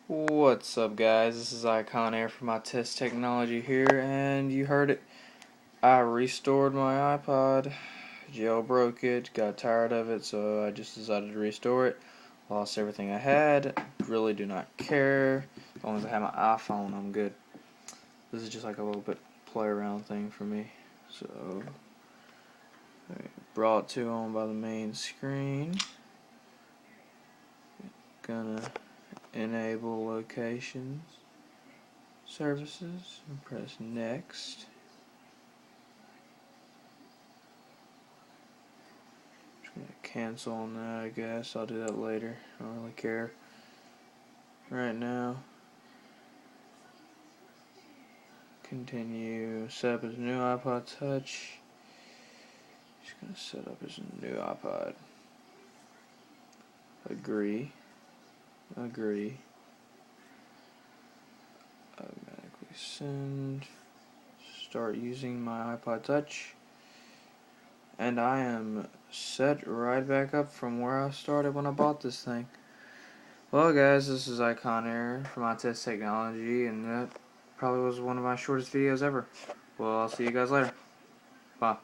What's up, guys? This is Icon Air for my test technology here, and you heard it. I restored my iPod, jailbroke it, got tired of it, so I just decided to restore it. Lost everything I had, really do not care. As long as I have my iPhone, I'm good. This is just like a little bit play around thing for me. So, brought to on by the main screen. Gonna enable locations. Services and press next. Just gonna cancel on that, I guess. I'll do that later. I don't really care right now. Continue. Set up as a new iPod Touch. Just gonna set up as a new iPod. Agree. Automatically send. Start using my iPod Touch. And I am set right back up from where I started when I bought this thing. Well, guys, this is Icon Air for my test technology, and that probably was one of my shortest videos ever. Well, I'll see you guys later. Bye.